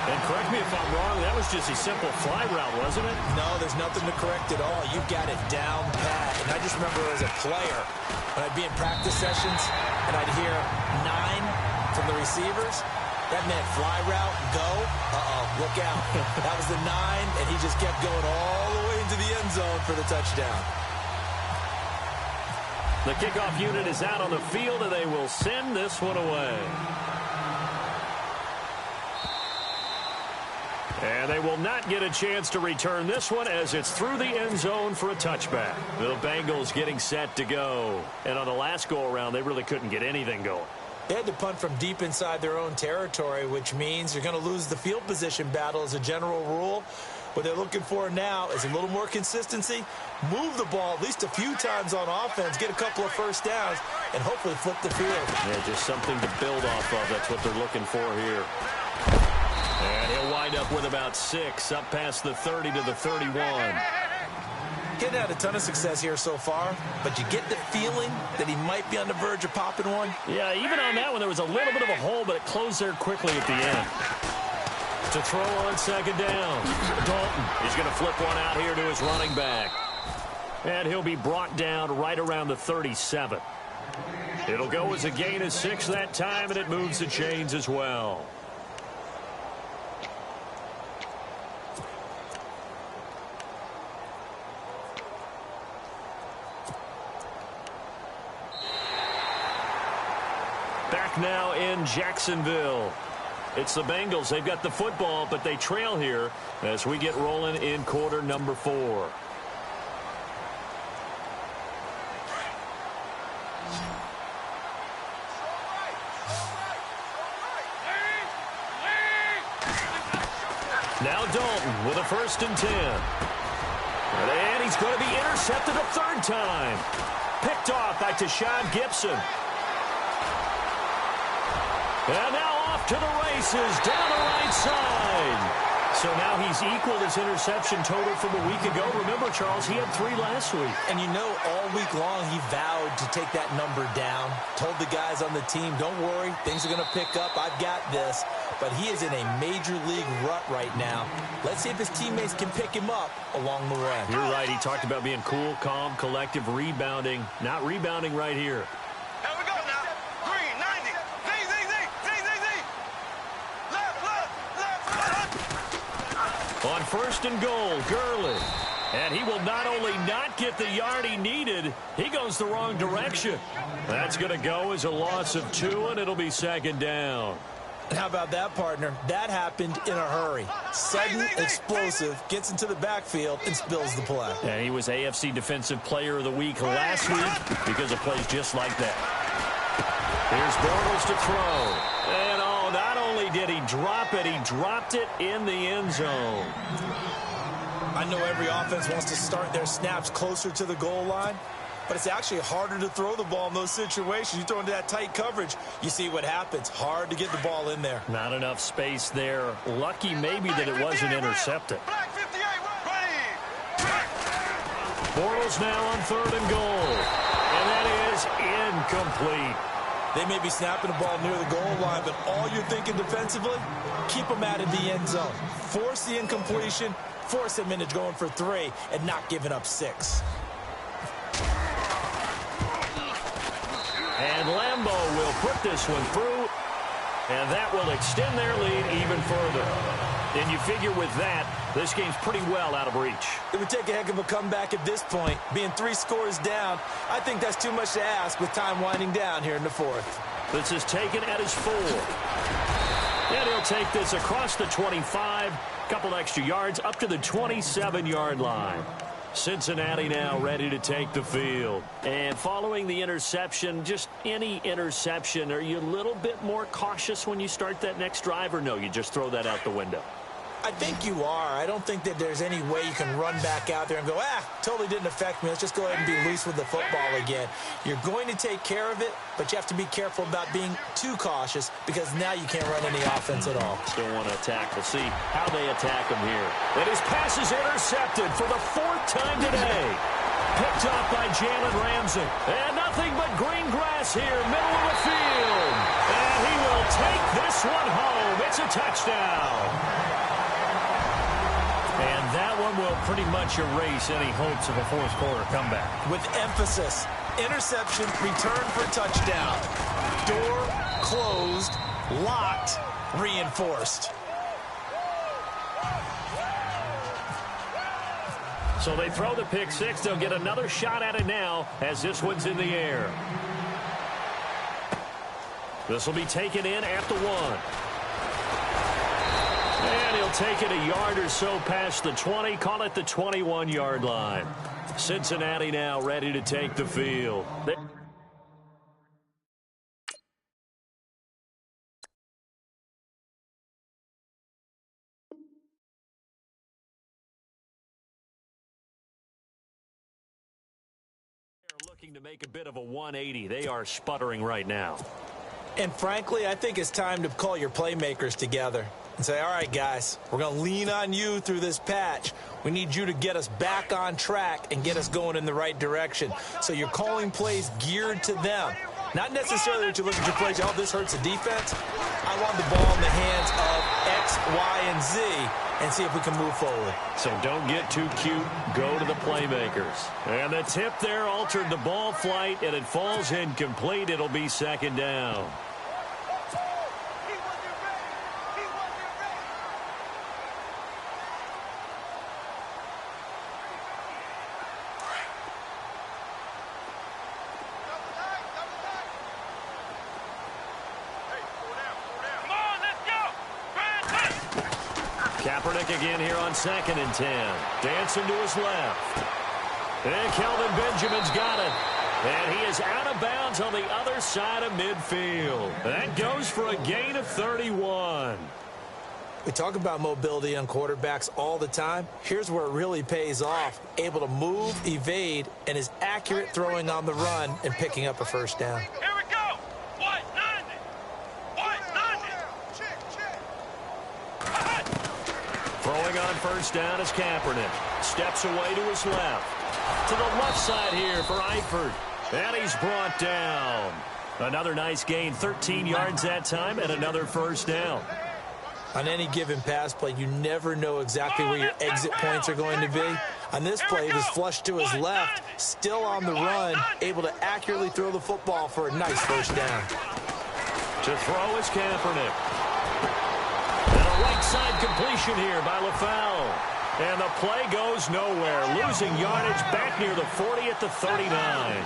And correct me if I'm wrong, that was just a simple fly route, wasn't it? No, there's nothing to correct at all. You've got it down pat. And I just remember as a player, when I'd be in practice sessions, and I'd hear 9 from the receivers, that meant fly route, go, look out. That was the 9, and he just kept going all the way into the end zone for the touchdown. The kickoff unit is out on the field, and they will send this one away. And they will not get a chance to return this one as it's through the end zone for a touchback. The Bengals getting set to go. And on the last go-around, they really couldn't get anything going. They had to punt from deep inside their own territory, which means you're going to lose the field position battle as a general rule. What they're looking for now is a little more consistency, move the ball at least a few times on offense, get a couple of first downs, and hopefully flip the field. Yeah, just something to build off of. That's what they're looking for here. And he'll wind up with about 6, up past the 30 to the 31. Getting had a ton of success here so far, but you get the feeling that he might be on the verge of popping one. Yeah, even on that one, there was a little bit of a hole, but it closed there quickly at the end. To throw on second down. Dalton is going to flip one out here to his running back. And he'll be brought down right around the 37. It'll go as a gain of 6 that time, and it moves the chains as well. Back now in Jacksonville. It's the Bengals. They've got the football, but they trail here as we get rolling in quarter number 4. Now Dalton with a 1st and 10. And he's going to be intercepted a 3rd time. Picked off by Tashawn Gibson. And now off to the races, down the right side. So now he's equaled his interception total from a week ago. Remember, Charles, he had 3 last week. And you know, all week long he vowed to take that number down. Told the guys on the team, don't worry, things are going to pick up. I've got this. But he is in a major league rut right now. Let's see if his teammates can pick him up along the way. You're right. He talked about being cool, calm, collective, rebounding. Not rebounding right here. Here we go now. Green, 90. Z. Left. On 1st and goal, Gurley. And he will not only not get the yard he needed, he goes the wrong direction. That's going to go as a loss of 2, and it'll be 2nd down. And how about that, partner? That happened in a hurry. Sudden, explosive, gets into the backfield, and spills the play. And he was AFC Defensive Player of the Week last week because of plays just like that. Here's Bortles to throw. And, not only did he drop it, he dropped it in the end zone. I know every offense wants to start their snaps closer to the goal line, but it's actually harder to throw the ball in those situations. You throw into that tight coverage, you see what happens. Hard to get the ball in there. Not enough space there. Lucky maybe that it wasn't intercepted. Bortles now on 3rd and goal. And that is incomplete. They may be snapping the ball near the goal line, but all you're thinking defensively, keep them out of the end zone. Force the incompletion, force them into going for 3, and not giving up 6. And Lambeau will put this one through, and that will extend their lead even further. And you figure with that, this game's pretty well out of reach. It would take a heck of a comeback at this point. Being 3 scores down, I think that's too much to ask with time winding down here in the 4th. This is taken at his 4. And he'll take this across the 25, couple extra yards up to the 27-yard line. Cincinnati now ready to take the field. And following the interception, just any interception, are you a little bit more cautious when you start that next drive, or no, you just throw that out the window? I think you are. I don't think that there's any way you can run back out there and go, totally didn't affect me. Let's just go ahead and be loose with the football again. You're going to take care of it, but you have to be careful about being too cautious because now you can't run any offense at all. Still want to attack. We'll see how they attack him here. And his pass is intercepted for the 4th time today. Picked off by Jalen Ramsey. And nothing but green grass here, middle of the field. And he will take this one home. It's a touchdown. And that one will pretty much erase any hopes of a 4th quarter comeback. With emphasis, interception, return for touchdown. Door closed, locked, reinforced. So they throw the pick 6. They'll get another shot at it now as this one's in the air. This will be taken in at the 1. And he'll take it a yard or so past the 20, call it the 21-yard line. Cincinnati now ready to take the field. Looking to make a bit of a 180. They are sputtering right now. And frankly, I think it's time to call your playmakers together and say, all right, guys, we're going to lean on you through this patch. We need you to get us back on track and get us going in the right direction. So you're calling plays geared to them. Not necessarily that you look at your plays, oh, this hurts the defense. I want the ball in the hands of X, Y, and Z and see if we can move forward. So don't get too cute. Go to the playmakers. And the tip there altered the ball flight, and it falls incomplete. It'll be 2nd down. Kaepernick again here on 2nd and 10. Dancing to his left. And Kelvin Benjamin's got it. And he is out of bounds on the other side of midfield. That goes for a gain of 31. We talk about mobility on quarterbacks all the time. Here's where it really pays off. Able to move, evade, and is accurate throwing on the run and picking up a 1st down. Here we go. White 90. Throwing on 1st down is Kaepernick. Steps away to his left. To the left side here for Eifert. And he's brought down. Another nice gain, 13 yards that time, and another 1st down. On any given pass play, you never know exactly where your exit points are going to be. On this play, he was flushed to his left, still on the run, able to accurately throw the football for a nice 1st down. To throw is Kaepernick. And a right side completion here by LaFell. And the play goes nowhere. Losing yardage back near the 40 at the 39.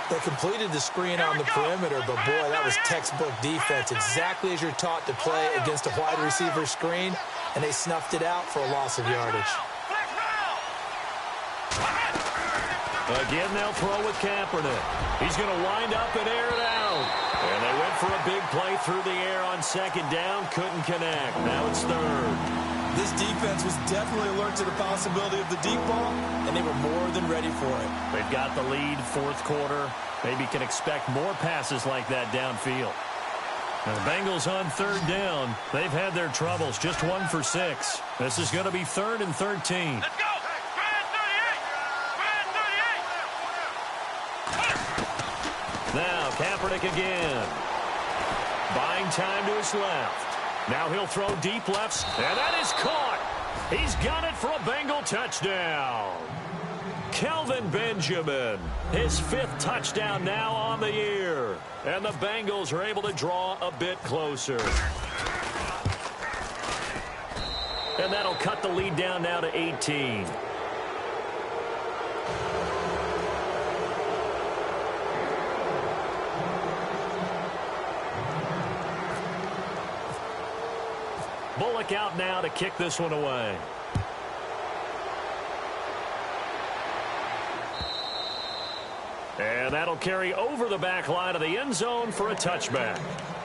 They completed the screen on the perimeter, but boy, that was textbook defense. Exactly as you're taught to play against a wide receiver screen, and they snuffed it out for a loss of yardage. Again, they'll throw with Kaepernick. He's going to wind up and air it out. And they went for a big play through the air on 2nd down. Couldn't connect. Now it's 3rd. This defense was definitely alert to the possibility of the deep ball, and they were more than ready for it. They've got the lead, 4th quarter. Maybe can expect more passes like that downfield. Now the Bengals on 3rd down. They've had their troubles, just 1 for 6. This is going to be 3rd and 13. Let's go. Spread 38. Spread Now Kaepernick again. Buying time to his left. Now he'll throw deep lefts, and that is caught. He's got it for a Bengal touchdown. Kelvin Benjamin, his 5th touchdown now on the year. And the Bengals are able to draw a bit closer. And that'll cut the lead down now to 18. Bullock out now to kick this one away. And that'll carry over the back line of the end zone for a touchback.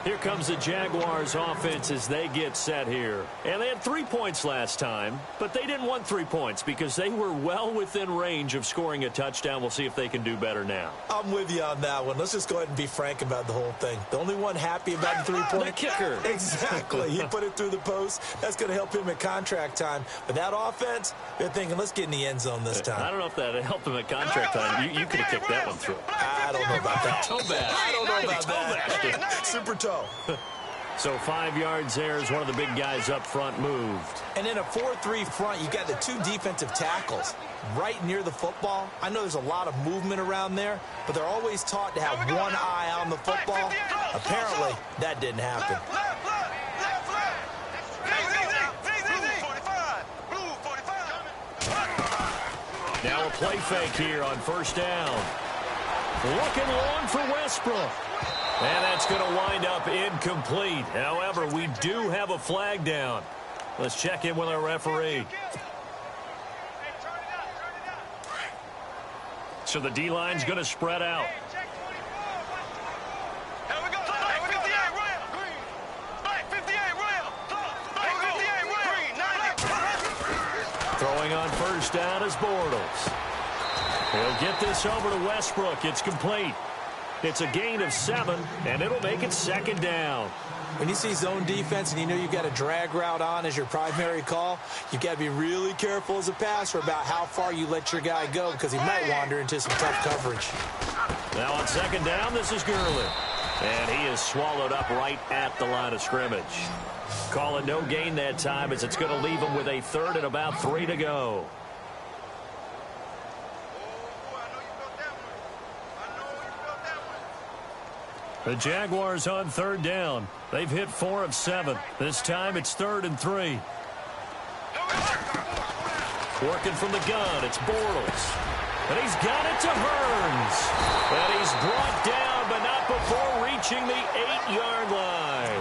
Here comes the Jaguars offense as they get set here. And they had 3 points last time, but they didn't want 3 points because they were well within range of scoring a touchdown. We'll see if they can do better now. I'm with you on that one. Let's just go ahead and be frank about the whole thing. The only one happy about the 3-point. The kicker. Exactly. He put it through the post. That's going to help him at contract time. But that offense, they're thinking, let's get in the end zone this time. I don't know if that helped him at contract time. You could have kicked that one through. I don't know about that. Toe bash. I don't know about that. Super toe. So 5 yards there as one of the big guys up front moved. And in a 4-3 front, you got the 2 defensive tackles right near the football. I know there's a lot of movement around there, but they're always taught to have one eye on the football. Apparently, that didn't happen. Now a play fake here on first down. Looking long for Westbrook. And that's going to wind up incomplete. However, we do have a flag down. Let's check in with our referee. So the D-line's going to spread out. Throwing on first down is Bortles. He'll get this over to Westbrook. It's complete. It's a gain of 7, and it'll make it second down. When you see zone defense and you know you've got a drag route on as your primary call, you've got to be really careful as a passer about how far you let your guy go because he might wander into some tough coverage. Now on second down, this is Gurley. And he is swallowed up right at the line of scrimmage. Call it no gain that time as it's going to leave him with a 3rd and about 3 to go. The Jaguars on 3rd down. They've hit 4 of 7. This time it's 3rd and 3. Working from the gun, it's Bortles. And he's got it to Hearns. And he's brought down, but not before reaching the 8-yard line.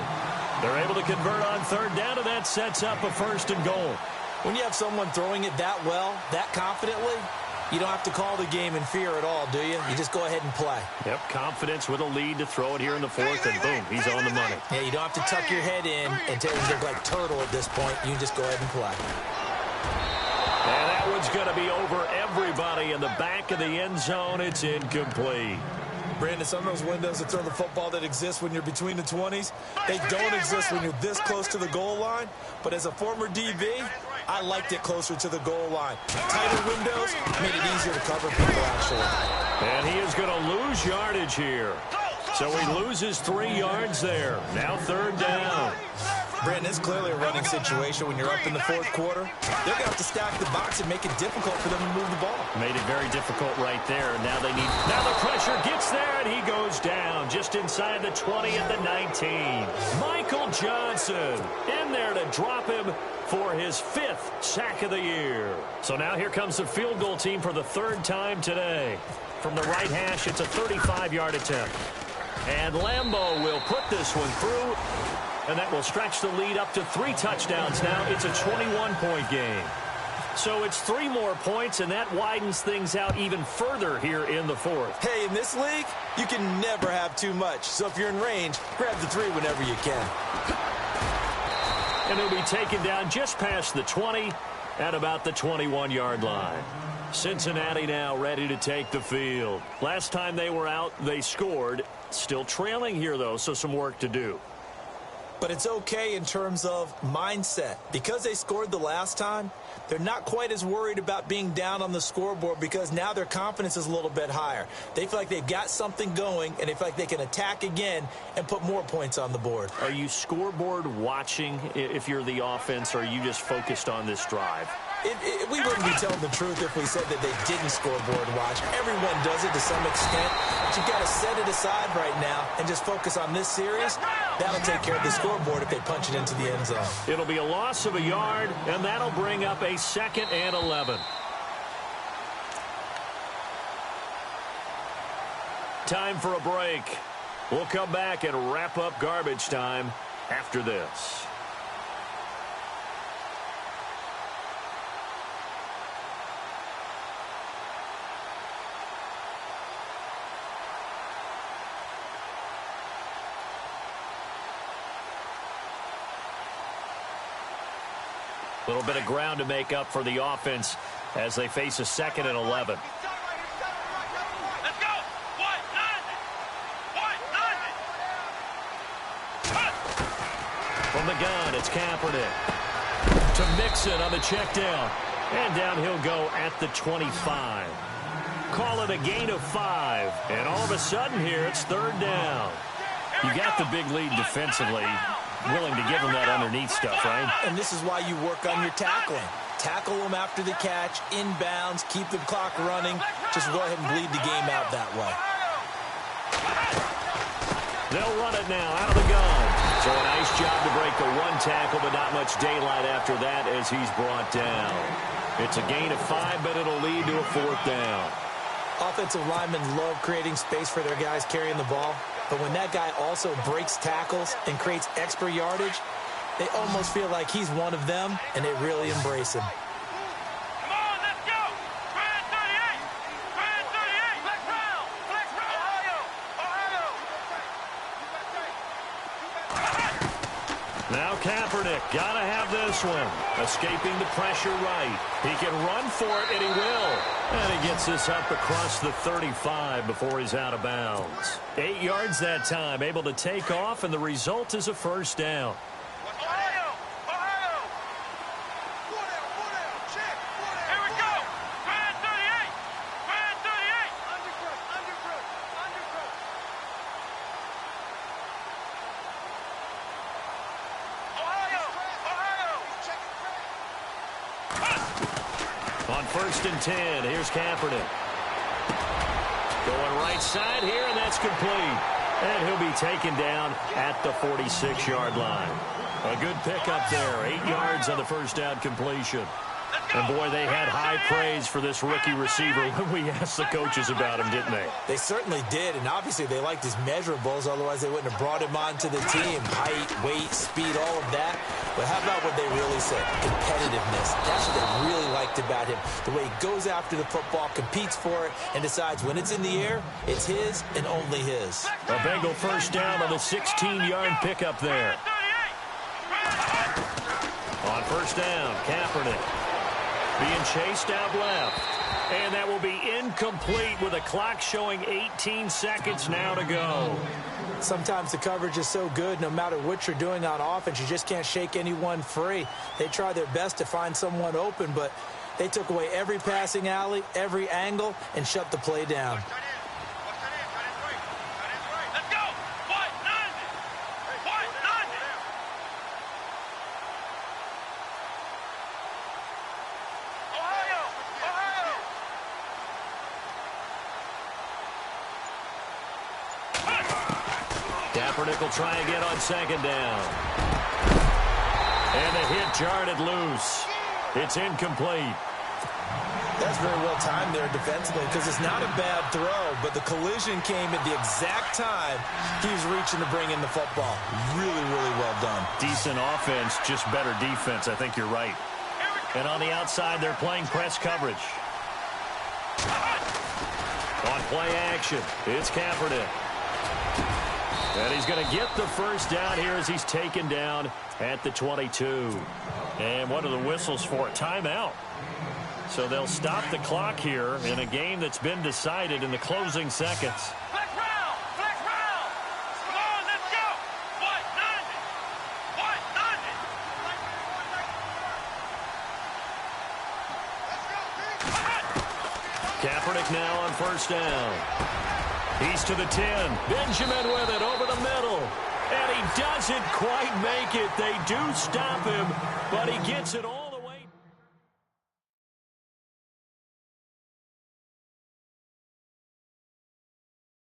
They're able to convert on 3rd down, and that sets up a 1st and goal. When you have someone throwing it that well, that confidently, you don't have to call the game in fear at all, do you? You just go ahead and play. Yep, confidence with a lead to throw it here in the 4th, and boom, he's on the money. Yeah, you don't have to tuck your head in and look like turtle at this point. You can just go ahead and play. And that one's going to be over everybody in the back of the end zone. It's incomplete. Brandon, some of those windows that throw the football that exist when you're between the 20s, they don't exist when you're this close to the goal line. But as a former DB, I liked it closer to the goal line. Tighter windows made it easier to cover people, actually. And he is going to lose yardage here. So he loses 3 yards there. Now 3rd down. Brandon, it's clearly a running situation when you're up in the 4th quarter. They're going to have to stack the box and make it difficult for them to move the ball. Made it very difficult right there. Now the pressure gets there, and he goes down just inside the 20 at the 19. Michael Johnson in there to drop him for his 5th sack of the year. So now here comes the field goal team for the 3rd time today. From the right hash, it's a 35-yard attempt. And Lambeau will put this one through, and that will stretch the lead up to 3 touchdowns now. It's a 21-point game. So it's 3 more points, and that widens things out even further here in the 4th. Hey, in this league, you can never have too much. So if you're in range, grab the 3 whenever you can. And he'll be taken down just past the 20 at about the 21-yard line. Cincinnati now ready to take the field. Last time they were out, they scored. Still trailing here, though, so some work to do. But it's okay in terms of mindset. Because they scored the last time, they're not quite as worried about being down on the scoreboard because now their confidence is a little bit higher. They feel like they've got something going, and they feel like they can attack again and put more points on the board. Are you scoreboard watching if you're the offense, or are you just focused on this drive? We wouldn't be telling the truth if we said that they didn't scoreboard watch. Everyone does it to some extent, but you've got to set it aside right now and just focus on this series. That'll take care of the scoreboard if they punch it into the end zone. It'll be a loss of a yard, and that'll bring up a 2nd and 11. Time for a break. We'll come back and wrap up garbage time after this. A little bit of ground to make up for the offense as they face a 2nd and 11. Let's go. What? From the gun, it's Kaepernick to Mixon on the check down. And down he'll go at the 25. Call it a gain of 5. And all of a sudden here, it's 3rd down. You got the big lead defensively. Willing to give them that underneath stuff, right? And this is why you work on your tackling. Tackle them after the catch, inbounds, keep the clock running. Just go ahead and bleed the game out that way. They'll run it now out of the gun. So a nice job to break the 1 tackle, but not much daylight after that as he's brought down. It's a gain of 5, but it'll lead to a 4th down. Offensive linemen love creating space for their guys carrying the ball. But when that guy also breaks tackles and creates extra yardage, they almost feel like he's one of them, and they really embrace him. Come on, let's go. Brand 38. Brand 38. Flex round. Flex round. Ohio. Now Kaepernick, gotta have this one. Escaping the pressure right. He can run for it, and he will. And he gets this up across the 35 before he's out of bounds. 8 yards that time, able to take off, and the result is a 1st down. Ohio. Ohio. 4 down. Check. 4 down. Here we go. Brand 38. Brand 38. Undergrowth. Ohio. On 1st and 10, here's Kaepernick. Going right side here, and that's complete. And he'll be taken down at the 46-yard line. A good pickup there, 8 yards on the 1st down completion. And, boy, they had high praise for this rookie receiver when we asked the coaches about him, didn't they? They certainly did, and obviously they liked his measurables, otherwise they wouldn't have brought him onto the team. Height, weight, speed, all of that. But how about what they really said? Competitiveness. That's what they really liked about him. The way he goes after the football, competes for it, and decides when it's in the air, it's his and only his. A Bengal 1st down on the 16-yard pickup there. On 1st down, Kaepernick being chased out left. And that will be incomplete with a clock showing 18 seconds now to go. Sometimes the coverage is so good, no matter what you're doing on offense, you just can't shake anyone free. They try their best to find someone open, but they took away every passing alley, every angle, and shut the play down. Let's go. What? 90. What? 90. Ohio. Ohio. Kaepernick will try again on 2nd down. And the hit jarred it loose. It's incomplete. That's very well timed there defensively because it's not a bad throw, but the collision came at the exact time he was reaching to bring in the football. Really, really well done. Decent offense, just better defense. I think you're right. And on the outside, they're playing press coverage. On play action, it's Kaepernick. And he's going to get the 1st down here as he's taken down at the 22. And what are the whistles for? Timeout. So they'll stop the clock here in a game that's been decided in the closing seconds. Flex round. Flex round. Come on, let's go. What? 90. Kaepernick now on first down. He's to the 10. Benjamin with it over the middle. And he doesn't quite make it. They do stop him, but he gets it all.